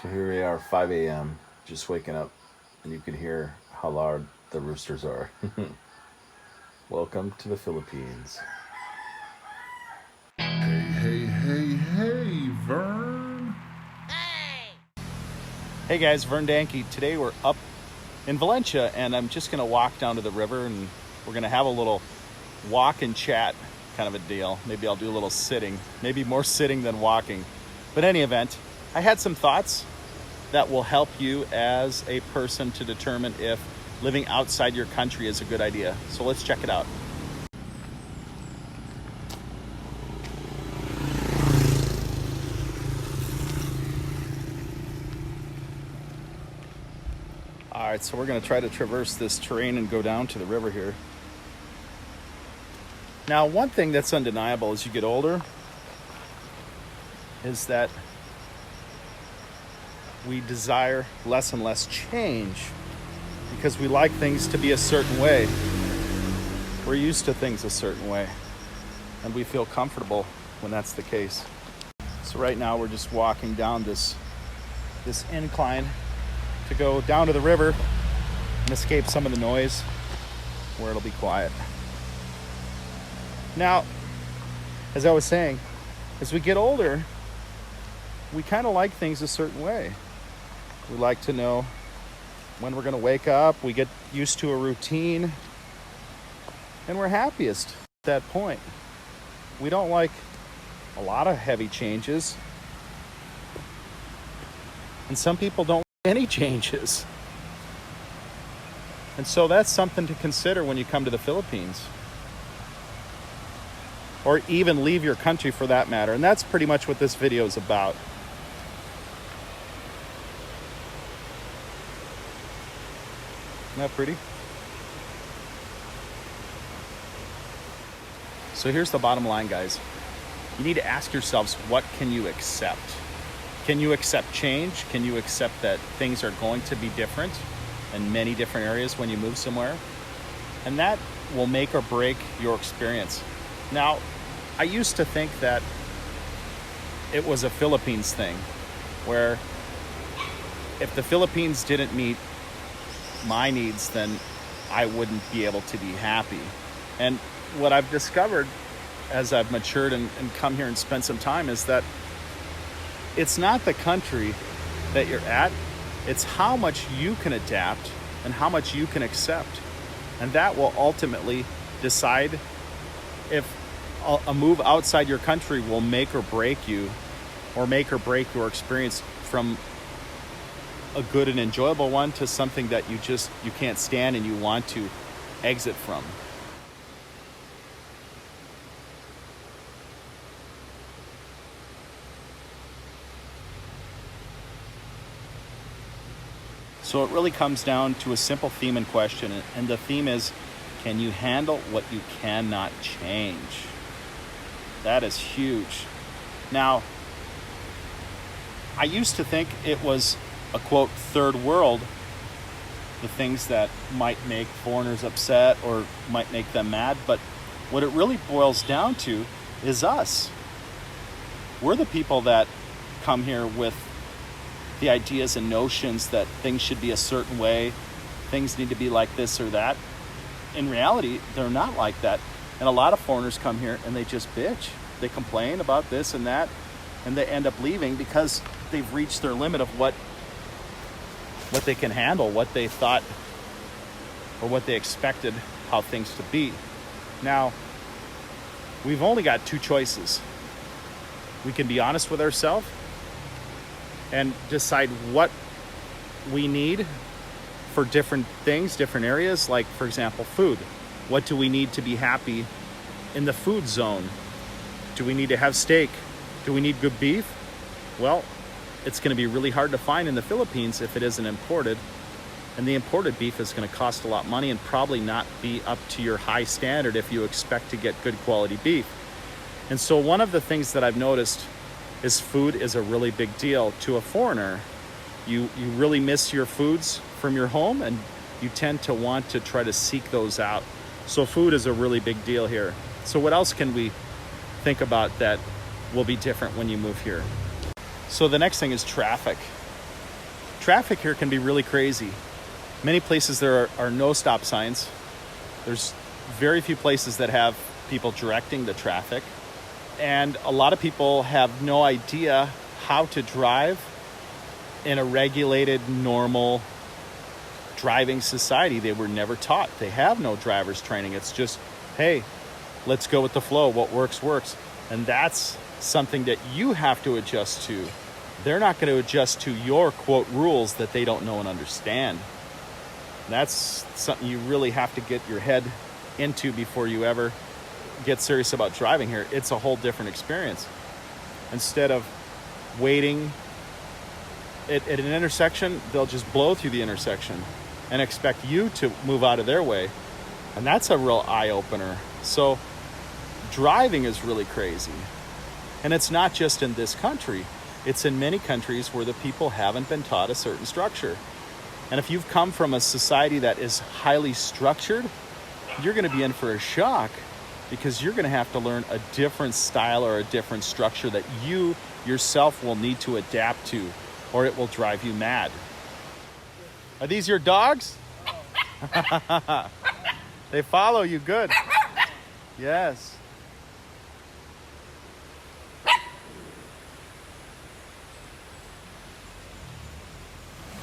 So here we are, 5 a.m., just waking up, and you can hear how loud the roosters are. Welcome to the Philippines. Hey, Vern. Hey guys, Vern Danke. Today we're up in Valencia and I'm just going to walk down to the river and we're going to have a little walk and chat kind of a deal. Maybe I'll do a little sitting, maybe more sitting than walking. But in any event, I had some thoughts that will help you as a person to determine if living outside your country is a good idea. So let's check it out. All right, so we're going to try to traverse this terrain and go down to the river here. Now, one thing that's undeniable as you get older is that we desire less and less change because we like things to be a certain way. We're used to things a certain way, and we feel comfortable when that's the case. So right now we're just walking down this incline to go down to the river and escape some of the noise where it'll be quiet. Now, as I was saying, as we get older, we kind of like things a certain way. We like to know when we're going to wake up. We get used to a routine, and we're happiest at that point. We don't like a lot of heavy changes, and some people don't any changes. And so that's something to consider when you come to the Philippines, or even leave your country for that matter. And that's pretty much what this video is about. Isn't that pretty? So here's the bottom line, guys. You need to ask yourselves, what can you accept? Can you accept change? Can you accept that things are going to be different in many different areas when you move somewhere? And that will make or break your experience. Now, I used to think that it was a Philippines thing, where if the Philippines didn't meet my needs, then I wouldn't be able to be happy. And what I've discovered as I've matured and come here and spent some time is that it's not the country that you're at, it's how much you can adapt and how much you can accept. And that will ultimately decide if a move outside your country will make or break you, or make or break your experience from a good and enjoyable one to something that you can't stand and you want to exit from. So it really comes down to a simple theme and question, and the theme is, can you handle what you cannot change? That is huge. Now, I used to think it was a quote third world, the things that might make foreigners upset or might make them mad, but what it really boils down to is us. We're the people that come here with the ideas and notions that things should be a certain way, things need to be like this or that. In reality, they're not like that. And a lot of foreigners come here and they just bitch. They complain about this and that, and they end up leaving because they've reached their limit of what they can handle, what they thought or what they expected how things to be. Now, we've only got two choices. We can be honest with ourselves and decide what we need for different things, different areas, like, for example, food. What do we need to be happy in the food zone? Do we need to have steak? Do we need good beef? Well, it's going to be really hard to find in the Philippines if it isn't imported. And the imported beef is going to cost a lot of money and probably not be up to your high standard if you expect to get good quality beef. And so one of the things that I've noticed is food is a really big deal to a foreigner. You really miss your foods from your home, and you tend to want to try to seek those out. So food is a really big deal here. So what else can we think about that will be different when you move here? So the next thing is traffic. traffic here can be really crazy. Many places there are no stop signs. There's very few places that have people directing the traffic. And a lot of people have no idea how to drive in a regulated, normal driving society. They were never taught. They have no driver's training. It's just, hey, let's go with the flow. What works, works. And that's something that you have to adjust to. They're not going to adjust to your, quote, rules that they don't know and understand. That's something you really have to get your head into before you ever get serious about driving here. It's a whole different experience. Instead of waiting at an intersection, they'll just blow through the intersection and expect you to move out of their way. And that's a real eye-opener. So driving is really crazy. And it's not just in this country. It's in many countries where the people haven't been taught a certain structure. And if you've come from a society that is highly structured, you're going to be in for a shock, because you're going to have to learn a different style or a different structure that you yourself will need to adapt to, or it will drive you mad. Are these your dogs? They follow you good. Yes.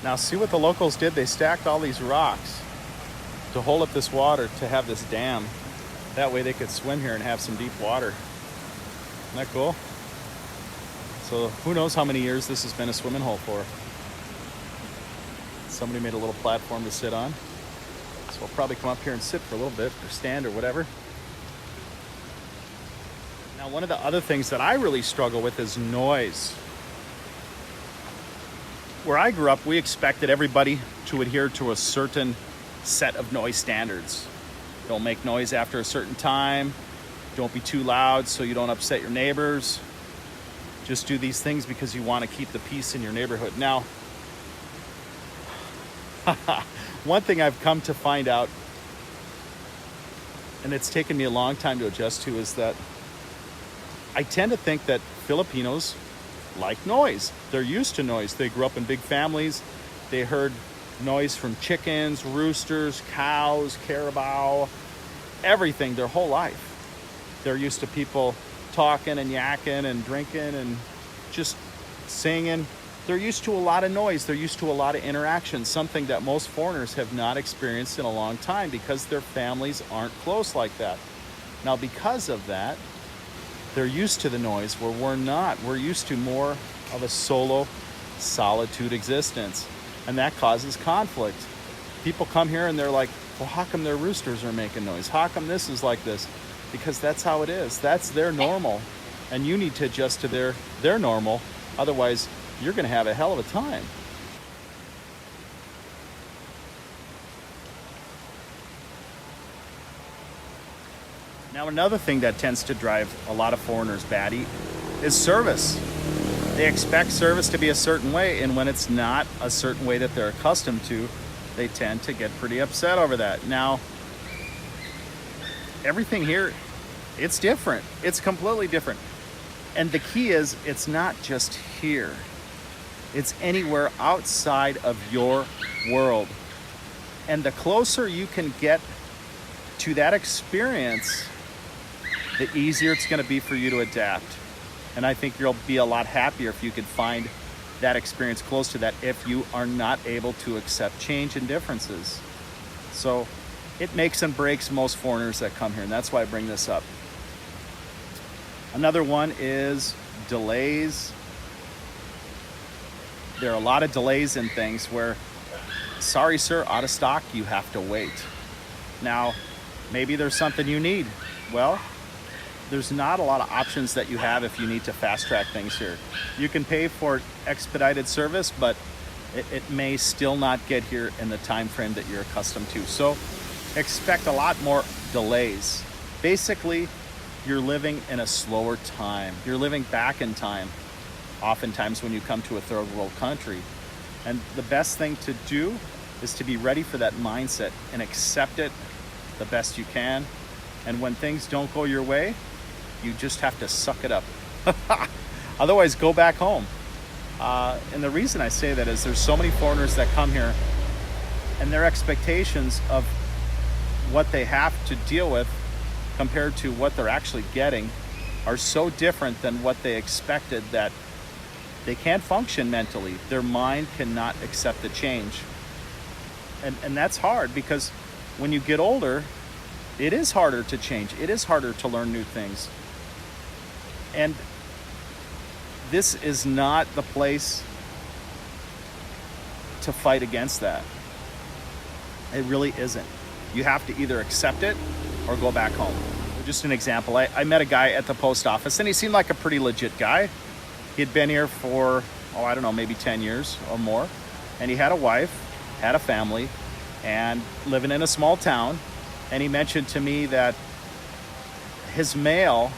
Now see what the locals did. They stacked all these rocks to hold up this water, to have this dam. That way they could swim here and have some deep water. Isn't that cool? So who knows how many years this has been a swimming hole for. Somebody made a little platform to sit on. So we'll probably come up here and sit for a little bit, or stand or whatever. Now, one of the other things that I really struggle with is noise. Where I grew up, we expected everybody to adhere to a certain set of noise standards. Don't make noise after a certain time. Don't be too loud so you don't upset your neighbors. Just do these things because you want to keep the peace in your neighborhood. Now, one thing I've come to find out, and it's taken me a long time to adjust to, is that I tend to think that Filipinos like noise. They're used to noise. They grew up in big families. They heard noise from chickens, roosters, cows, carabao, everything their whole life. They're used to people talking and yakking and drinking and just singing. They're used to a lot of noise. They're used to a lot of interaction, something that most foreigners have not experienced in a long time because their families aren't close like that. Now, because of that, they're used to the noise where we're not. We're used to more of a solo, solitude existence. And that causes conflict. People come here and they're like, well, how come their roosters are making noise? How come this is like this? Because that's how it is. That's their normal. And you need to adjust to their normal. Otherwise, you're going to have a hell of a time. Now, another thing that tends to drive a lot of foreigners batty is service. They expect service to be a certain way, and when it's not a certain way that they're accustomed to, they tend to get pretty upset over that. Now, everything here, it's different. It's completely different. And the key is, it's not just here. It's anywhere outside of your world. And the closer you can get to that experience, the easier it's going to be for you to adapt. And I think you'll be a lot happier if you could find that experience close to that, if you are not able to accept change and differences. So it makes and breaks most foreigners that come here, and that's why I bring this up. Another one is delays. There are a lot of delays in things where, sorry sir, out of stock, you have to wait. Now, maybe there's something you need. Well, there's not a lot of options that you have if you need to fast track things here. You can pay for expedited service, but it may still not get here in the time frame that you're accustomed to. So expect a lot more delays. Basically, you're living in a slower time. You're living back in time, oftentimes when you come to a third world country. And the best thing to do is to be ready for that mindset and accept it the best you can. And when things don't go your way, you just have to suck it up. Otherwise, go back home. And the reason I say that is there's so many foreigners that come here, and their expectations of what they have to deal with compared to what they're actually getting are so different than what they expected that they can't function mentally. Their mind cannot accept the change. And that's hard, because when you get older, it is harder to change. It is harder to learn new things. And this is not the place to fight against that. It really isn't. You have to either accept it or go back home. Just an example, I met a guy at the post office, and he seemed like a pretty legit guy. He had been here for, I don't know, maybe 10 years or more. And he had a wife, had a family, and living in a small town. And he mentioned to me that his mail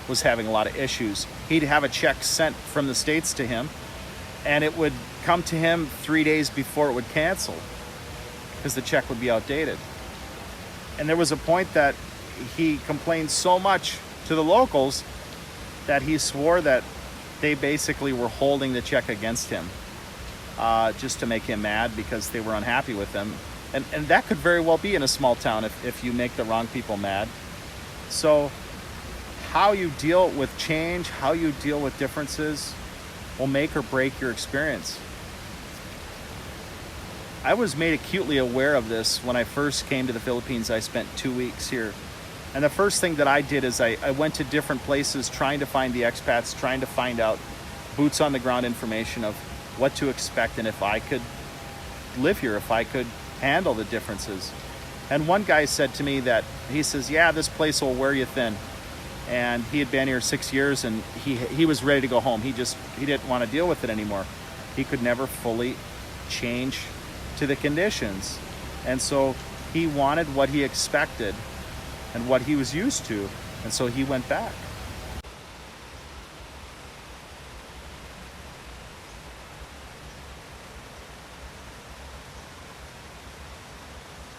was having a lot of issues. He'd have a check sent from the States to him, and it would come to him 3 days before it would cancel because the check would be outdated. And there was a point that he complained so much to the locals that he swore that they basically were holding the check against him just to make him mad because they were unhappy with him. And that could very well be in a small town if you make the wrong people mad. So how you deal with change, how you deal with differences will make or break your experience. I was made acutely aware of this when I first came to the Philippines. I spent 2 weeks here. And the first thing that I did is I went to different places trying to find the expats, trying to find out boots on the ground information of what to expect and if I could live here, if I could handle the differences. And one guy said to me that, he says, yeah, this place will wear you thin. And he had been here 6 years, and he was ready to go home. He didn't want to deal with it anymore. He could never fully change to the conditions. And so he wanted what he expected and what he was used to, and so he went back.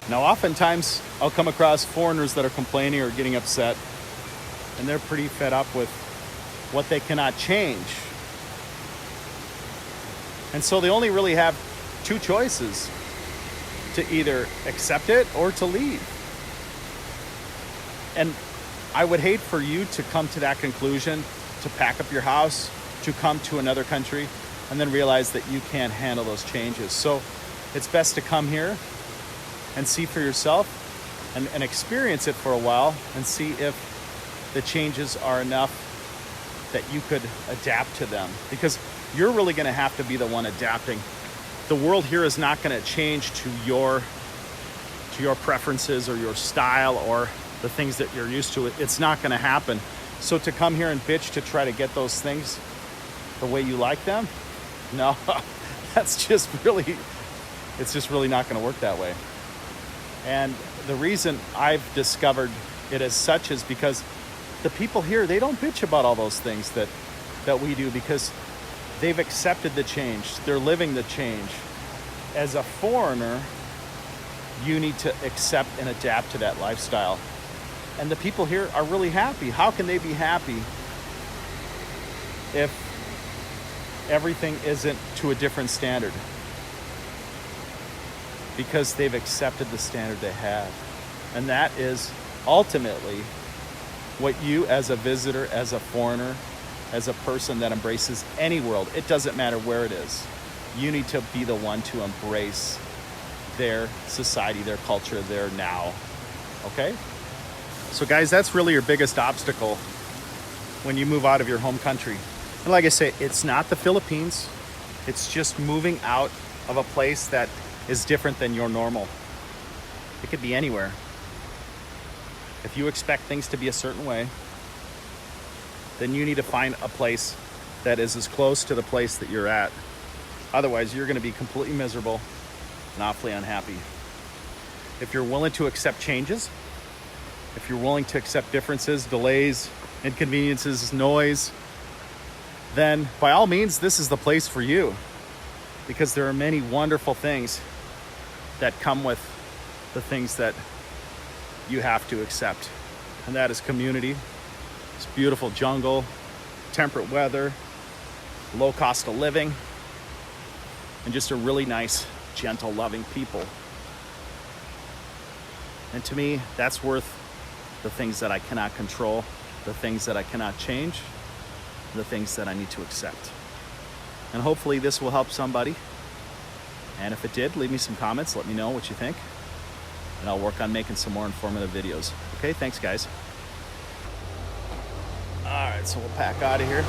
Now, oftentimes I'll come across foreigners that are complaining or getting upset, and they're pretty fed up with what they cannot change. And so they only really have two choices: to either accept it or to leave. And I would hate for you to come to that conclusion, to pack up your house, to come to another country, and then realize that you can't handle those changes. So it's best to come here and see for yourself and experience it for a while and see if the changes are enough that you could adapt to them. Because you're really going to have to be the one adapting. The world here is not going to change to your preferences or your style or the things that you're used to. It's not going to happen. So to come here and bitch to try to get those things the way you like them, no, it's just really not going to work that way. And the reason I've discovered it as such is because the people here, they don't bitch about all those things that we do, because they've accepted the change. They're living the change. As a foreigner, you need to accept and adapt to that lifestyle. And the people here are really happy. How can they be happy if everything isn't to a different standard? Because they've accepted the standard they have. And that is ultimately what you, as a visitor, as a foreigner, as a person that embraces any world, it doesn't matter where it is, you need to be the one to embrace their society, their culture, their now. Okay? So guys, that's really your biggest obstacle when you move out of your home country. And like I say, it's not the Philippines. It's just moving out of a place that is different than your normal. It could be anywhere. If you expect things to be a certain way, then you need to find a place that is as close to the place that you're at. Otherwise, you're going to be completely miserable and awfully unhappy. If you're willing to accept changes, if you're willing to accept differences, delays, inconveniences, noise, then by all means, this is the place for you, because there are many wonderful things that come with the things that you have to accept. And that is community, this beautiful jungle, temperate weather, low cost of living, and just a really nice, gentle, loving people. And to me, that's worth the things that I cannot control, the things that I cannot change, the things that I need to accept. And hopefully this will help somebody. And if it did, leave me some comments. Let me know what you think. And I'll work on making some more informative videos. Okay, thanks guys. All right, so we'll pack out of here.